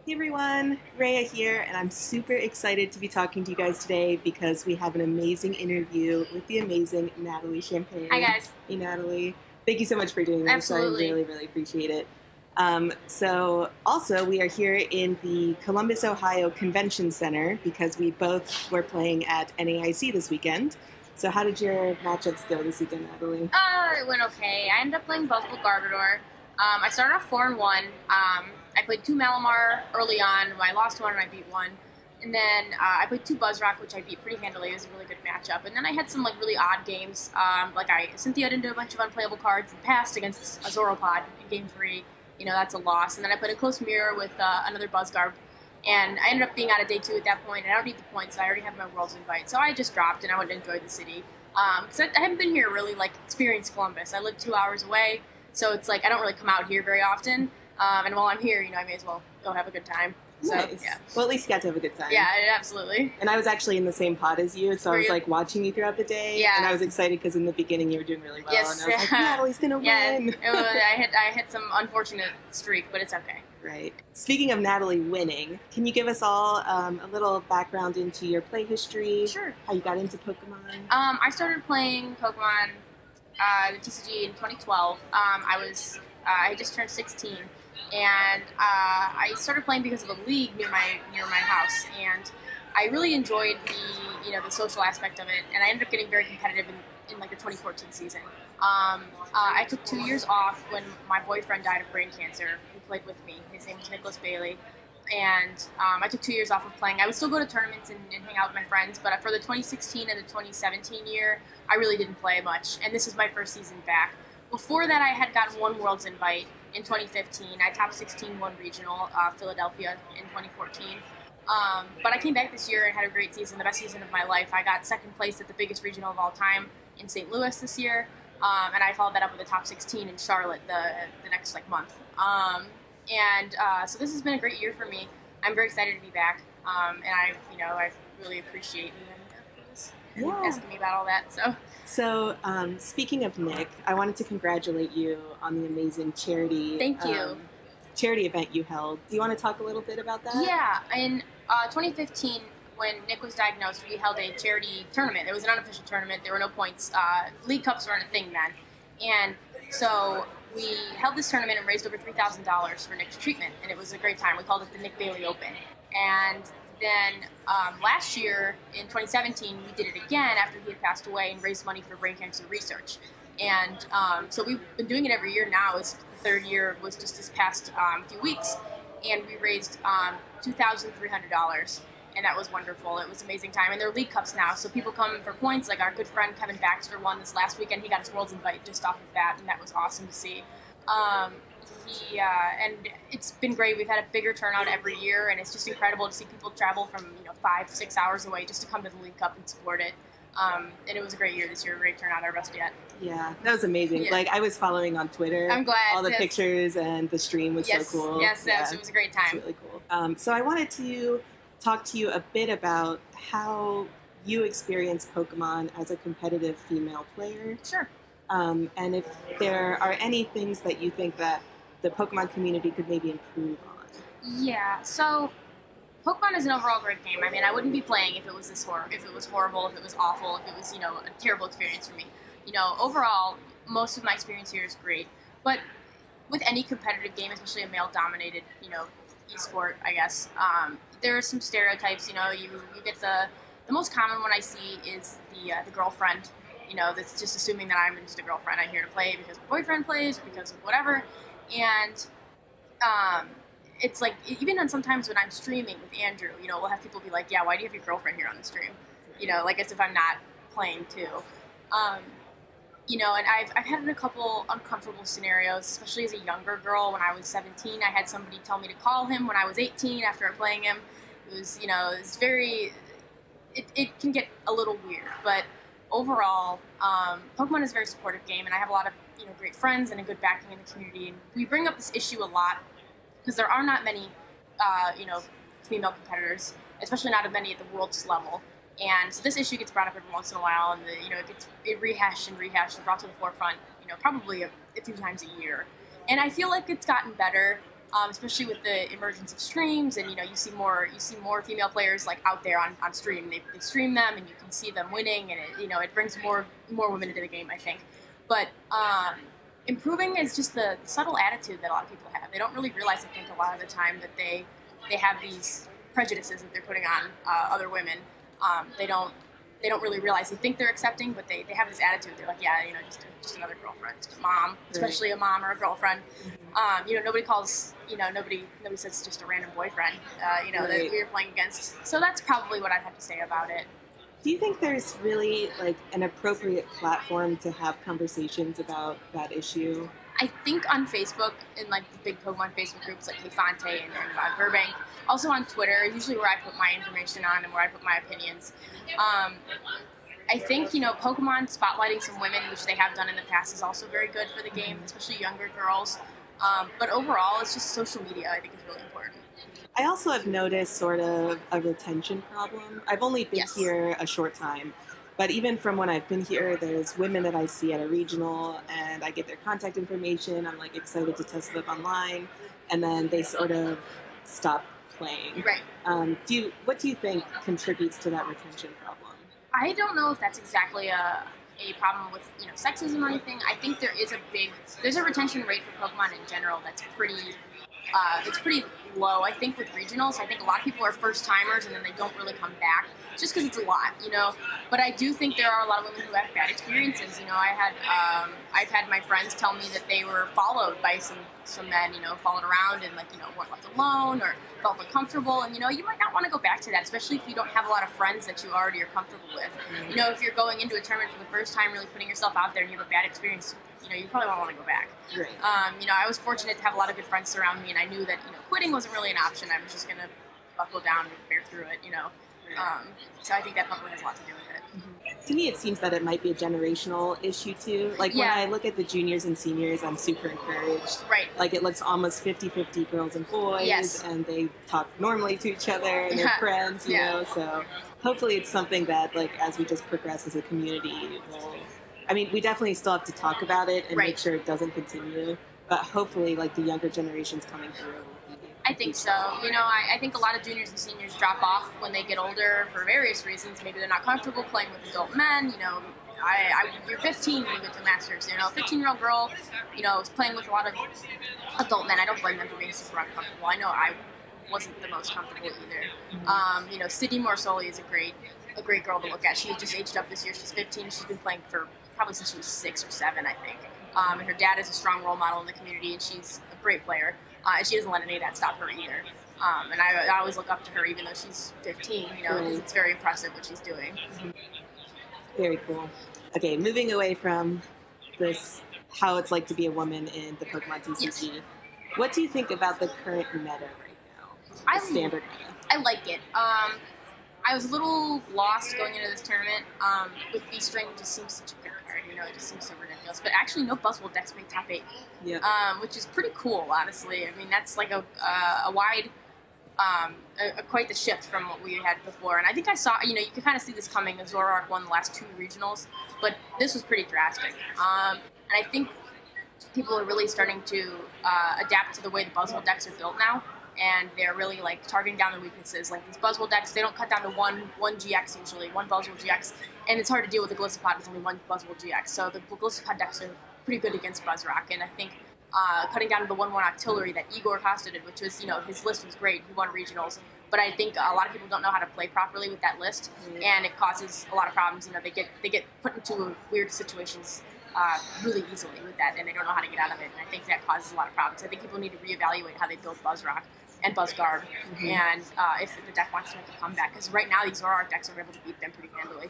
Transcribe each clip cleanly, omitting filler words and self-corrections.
Hey everyone, Rhea here, and I'm super excited to be talking to you guys today because we have an amazing interview with the amazing Natalie Shampay. Hi guys. Hey Natalie, thank you so much for doing this. Absolutely. I really appreciate it. Also, we are here in the Columbus, Ohio Convention Center because we both were playing at NAIC this weekend. So how did your matchups go this weekend, Natalie? It went okay. I ended up playing both with Garbodor. I started off 4-1. I played 2 Malamar early on. I lost one and I beat one. And then I played 2 Buzzrock, which I beat pretty handily. It was a really good matchup. And then I had some really odd games. I Cynthia'd into a bunch of unplayable cards and passed against a Zoropod in game 3. That's a loss. And then I played a close mirror with another Buzzgarb. And I ended up being out of day 2 at that point, and I don't need the points, so I already have my World's Invite. So I just dropped, and I went to enjoy the city. Because I haven't been here really, experienced Columbus. I live 2 hours away, so it's I don't really come out here very often. And while I'm here, I may as well go have a good time. So, nice. Yeah. Well, at least you got to have a good time. Yeah, absolutely. And I was actually in the same pod as you, so I was watching you throughout the day. Yeah. And I was excited because in the beginning you were doing really well. Yes. And I was like, Natalie's gonna win. I hit some unfortunate streak, but it's okay. Right. Speaking of Natalie winning, can you give us all a little background into your play history? Sure. How you got into Pokemon? I started playing Pokemon the TCG in 2012. I just turned 16, and I started playing because of a league near my house, and I really enjoyed the social aspect of it, and I ended up getting very competitive in the 2014 season. I took 2 years off when my boyfriend died of brain cancer, who played with me. His name was Nicholas Bailey. And I took 2 years off of playing. I would still go to tournaments and hang out with my friends, but for the 2016 and the 2017 year, I really didn't play much. And this is my first season back. Before that, I had gotten 1 World's Invite in 2015. I top 16 won regional, Philadelphia in 2014. But I came back this year and had a great season, the best season of my life. I got second place at the biggest regional of all time in St. Louis this year. And I followed that up with a top 16 in Charlotte the next month. So this has been a great year for me. I'm very excited to be back. And I really appreciate you asking me about all that. So speaking of Nick, I wanted to congratulate you on the amazing charity. Thank you. Charity event you held. Do you want to talk a little bit about that? Yeah, in 2015, when Nick was diagnosed, we held a charity tournament. It was an unofficial tournament. There were no points. League Cups weren't a thing then. And so we held this tournament and raised over $3,000 for Nick's treatment, and it was a great time. We called it the Nick Bailey Open. And then last year, in 2017, we did it again after he had passed away and raised money for brain cancer research. And so we've been doing it every year now. The third year was just this past few weeks, and we raised $2,300. And that was wonderful. It was an amazing time. And there are League Cups now, so people come for points. Like our good friend Kevin Baxter won this last weekend. He got his World's Invite just off of that, and that was awesome to see. And it's been great. We've had a bigger turnout every year, and it's just incredible to see people travel from 5-6 hours away just to come to the League Cup and support it. And it was a great year this year. Great turnout, our best yet. Yeah, that was amazing. Yeah. I was following on Twitter. I'm glad. All the pictures and the stream was so cool. Yes, it was a great time. It's really cool. So I wanted to talk to you a bit about how you experience Pokemon as a competitive female player. Sure. And if there are any things that you think that the Pokemon community could maybe improve on. Yeah, so Pokemon is an overall great game. I mean, I wouldn't be playing if it was if it was horrible, if it was awful, if it was, a terrible experience for me. Overall, most of my experience here is great. But with any competitive game, especially a male-dominated, esport, I guess, there are some stereotypes. You get the most common one I see is the girlfriend. That's just assuming that I'm just a girlfriend. I'm here to play because my boyfriend plays, because of whatever. And it's even on sometimes when I'm streaming with Andrew, we'll have people be like, yeah, why do you have your girlfriend here on the stream? As if I'm not playing too. And I've had a couple uncomfortable scenarios, especially as a younger girl. When I was 17, I had somebody tell me to call him when I was 18 after playing him. It was, it's very, it can get a little weird, but overall, Pokemon is a very supportive game, and I have a lot of, great friends and a good backing in the community, and we bring up this issue a lot because there are not many, female competitors, especially not many at the world's level. And so this issue gets brought up every once in a while, and it gets rehashed and brought to the forefront, probably a few times a year. And I feel like it's gotten better especially with the emergence of streams, and you see more female players like out there on stream. They stream them, and you can see them winning, and it brings more women into the game, I think. But improving is just the subtle attitude that a lot of people have. They don't really realize, I think, a lot of the time that they have these prejudices that they're putting on other women. They don't really realize. They think they're accepting, but they have this attitude. They're like, yeah, just another girlfriend, just a mom, especially a mom or a girlfriend. Nobody calls, nobody says it's just a random boyfriend, that we were playing against. So that's probably what I'd have to say about it. Do you think there's really like an appropriate platform to have conversations about that issue? I think on Facebook, in like the big Pokemon Facebook groups like Fonte and Burbank, also on Twitter, usually where I put my information on and where I put my opinions. I think, Pokemon spotlighting some women, which they have done in the past, is also very good for the game, especially younger girls. But overall, it's just social media, I think, is really important. I also have noticed sort of a retention problem. I've only been here a short time, but even from when I've been here, there's women that I see at a regional, and I get their contact information. I'm like excited to test it up online, and then they sort of stop playing. Right. What do you think contributes to that retention problem? I don't know if that's exactly a problem with sexism or anything. I think there's a retention rate for Pokemon in general that's pretty low. I think with regionals, I think a lot of people are first timers and then they don't really come back just because it's a lot, But I do think there are a lot of women who have bad experiences. I've had my friends tell me that they were followed by some men, followed around and weren't left alone or felt uncomfortable. And you might not want to go back to that, especially if you don't have a lot of friends that you already are comfortable with. If you're going into a tournament for the first time, really putting yourself out there, and you have a bad experience, you probably won't want to go back. Right. I was fortunate to have a lot of good friends surround me, and I knew that quitting wasn't really an option. I was just gonna buckle down and bear through it. So I think that probably has a lot to do with it. To me, it seems that it might be a generational issue too. Like when I look at the juniors and seniors, I'm super encouraged. Right. Like it looks almost 50-50 girls and boys, and they talk normally to each other and they're friends, you know. So hopefully it's something that, like, as we just progress as a community, we definitely still have to talk about it and make sure it doesn't continue. But hopefully, like, the younger generations coming through. I think so. I think a lot of juniors and seniors drop off when they get older for various reasons. Maybe they're not comfortable playing with adult men. You're 15 when you get to Masters. A 15-year-old girl, is playing with a lot of adult men. I don't blame them for being super uncomfortable. I know I wasn't the most comfortable either. Sydney Morsoli is a great girl to look at. She just aged up this year. She's 15. She's been playing for probably since she was 6 or 7, I think. And her dad is a strong role model in the community, and she's a great player. And she doesn't let any of that stop her either. And I always look up to her, even though she's 15, because it's very impressive what she's doing. Very cool. Okay, moving away from this, how it's like to be a woman in the Pokemon TCG, what do you think about the current meta right now? The standard meta. I like it. I was a little lost going into this tournament. With B-String, just seems such a good card. It just seems so ridiculous. But actually, no Buzzwole decks make top 8. Yeah. Which is pretty cool, honestly. That's like a wide, quite the shift from what we had before. And I think I saw, you can kind of see this coming. The Zoroark won the last 2 regionals, but this was pretty drastic. And I think people are really starting to adapt to the way the Buzzwole decks are built now. And they're really targeting down the weaknesses. Like these Buzzwole decks, they don't cut down to one GX usually, one Buzzwole GX, and it's hard to deal with the Gliscopod with only one Buzzwole GX. So the Gliscopod decks are pretty good against Buzzrock, and I think cutting down to the 1/1 Octillery that Igor Costa did, which was his list was great. He won regionals, but I think a lot of people don't know how to play properly with that list, and it causes a lot of problems. They get put into weird situations really easily with that, and they don't know how to get out of it. And I think that causes a lot of problems. I think people need to reevaluate how they build Buzzrock and Buzzguard, and if the deck wants to make a comeback, because right now these Zoroark decks are able to beat them pretty handily.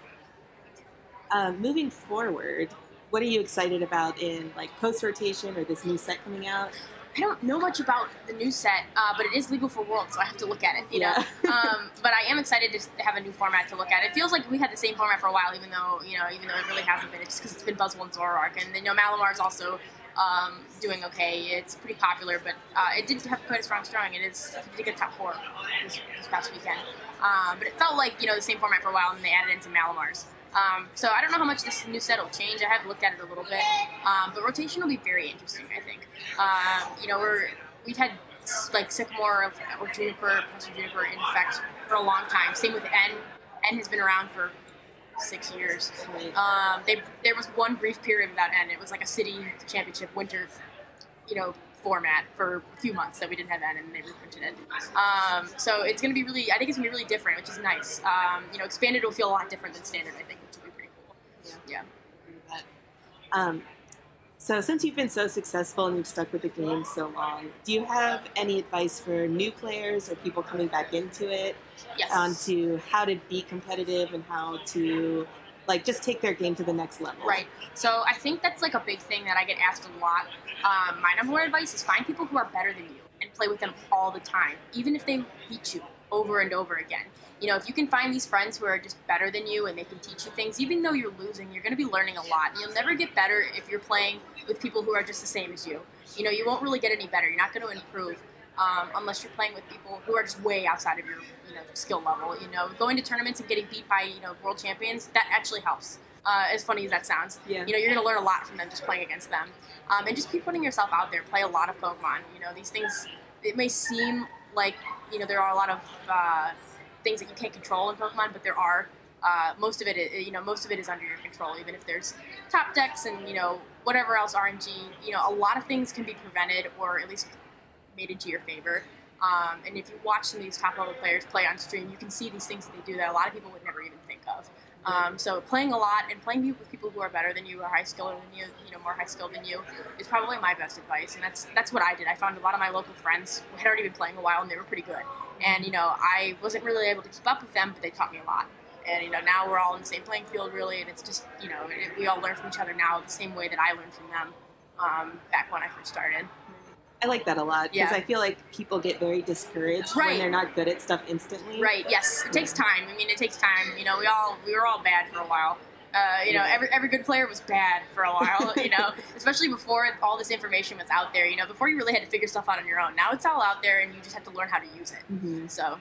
Moving forward, what are you excited about in post-rotation or this new set coming out? I don't know much about the new set, but it is legal for Worlds, so I have to look at it, you know. But I am excited to have a new format to look at. It feels like we had the same format for a while, even though it really hasn't been. It's just because it's been Buzzwole and Zoroark, and Malamar's also doing okay. It's pretty popular, but it did have quite a strong showing. It did get top 4 this past weekend. But it felt like the same format for a while, and they added in some Malamars. So I don't know how much this new set will change. I have looked at it a little bit, but rotation will be very interesting, I think. We've had like Sycamore or Juniper, Professor Juniper in effect for a long time. Same with N. N has been around for 6 years. There was one brief period without N. It was like a city championship winter, format for a few months that we didn't have N, and they reprinted it. So it's going to be really, I think it's going to be really different, which is nice. Expanded will feel a lot different than standard, I think, which will be pretty cool. Yeah. So since you've been so successful and you've stuck with the game so long, do you have any advice for new players or people coming back into it? Yes. On to how to be competitive and how to just take their game to the next level? Right. So I think that's like a big thing that I get asked a lot. My number one advice is find people who are better than you and play with them all the time, even if they beat you over and over again. If you can find these friends who are just better than you and they can teach you things, even though you're losing, you're going to be learning a lot. You'll never get better if you're playing with people who are just the same as you. You won't really get any better. You're not going to improve unless you're playing with people who are just way outside of your skill level. Going to tournaments and getting beat by world champions, that actually helps. As funny as that sounds, you're going to learn a lot from them just playing against them. And just keep putting yourself out there. Play a lot of Pokemon. These things, it may seem like there are a lot of things that you can't control in Pokemon, but there are. Most of it is under your control. Even if there's top decks and whatever else RNG, a lot of things can be prevented or at least made into your favor. And if you watch some of these top level players play on stream, you can see these things that they do that a lot of people would never even think of. So playing a lot and playing with people who are better than you or high skilled than you, more high skilled than you, is probably my best advice. And that's what I did. I found a lot of my local friends who had already been playing a while and they were pretty good. And I wasn't really able to keep up with them, but they taught me a lot. And now we're all in the same playing field, really, and it's just we all learn from each other now the same way that I learned from them back when I first started. I like that a lot because I feel like people get very discouraged when they're not good at stuff instantly. Right. Yes. It takes time. It takes time. We were all bad for a while. Every good player was bad for a while. Especially before all this information was out there. Before you really had to figure stuff out on your own. Now it's all out there, and you just have to learn how to use it. Mm-hmm. So.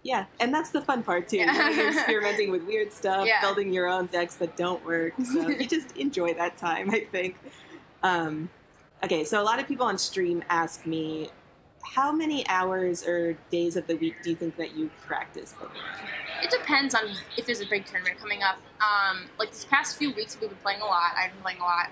Yeah, and that's the fun part too. You're experimenting with weird stuff, building your own decks that don't work. So you just enjoy that time, I think. Okay, so a lot of people on stream ask me, how many hours or days of the week do you think that you practice Pokemon? It depends on if there's a big tournament coming up. These past few weeks we've been playing a lot. I've been playing a lot.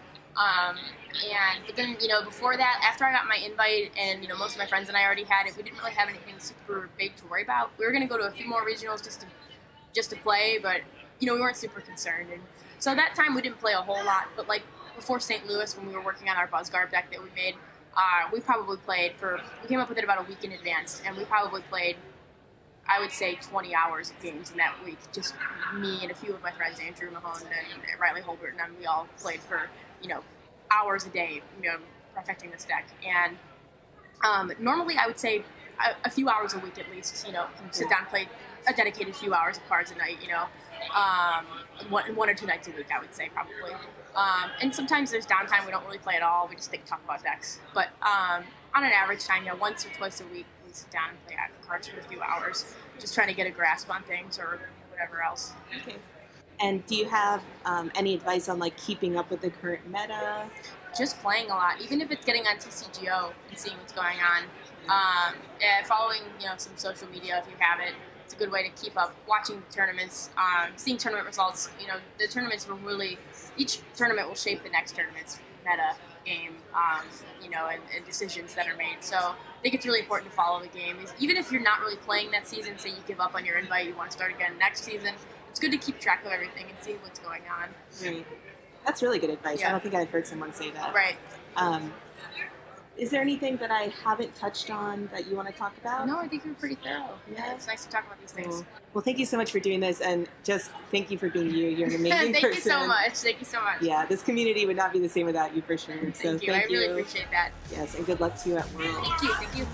But then, before that, after I got my invite and, most of my friends and I already had it, we didn't really have anything super big to worry about. We were going to go to a few more regionals just to play, but, we weren't super concerned. And so that time we didn't play a whole lot, but, before St. Louis, when we were working on our Buzzgarb deck that we made, we probably played we came up with it about a week in advance, and we probably played, I would say, 20 hours of games in that week. Just me and a few of my friends, Andrew Mahone and Riley Holbert, and we all played for, hours a day, perfecting this deck. And normally I would say a few hours a week at least, sit down and play a dedicated few hours of cards a night, one or two nights a week, I would say, probably. And sometimes there's downtime, we don't really play at all, we just talk about decks. But on an average time, once or twice a week, we sit down and play cards for a few hours, just trying to get a grasp on things or whatever else. Okay. And do you have any advice on keeping up with the current meta? Just playing a lot, even if it's getting on TCGO and seeing what's going on. Following some social media if you have it. It's a good way to keep up. Watching tournaments, seeing tournament results. The tournaments will each tournament will shape the next tournament's meta game. And decisions that are made. So I think it's really important to follow the game. Even if you're not really playing that season, say you give up on your invite, you want to start again next season. It's good to keep track of everything and see what's going on. Right. That's really good advice. I don't think I've heard someone say that. Right. Is there anything that I haven't touched on that you want to talk about? No, I think you're pretty thorough. Yeah, it's nice to talk about these things. Cool. Well, thank you so much for doing this, and just thank you for being you. You're an amazing person. Thank you so much. Thank you so much. Yeah, this community would not be the same without you for sure. Thank you. I really appreciate that. Yes, and good luck to you at Worlds. Thank you.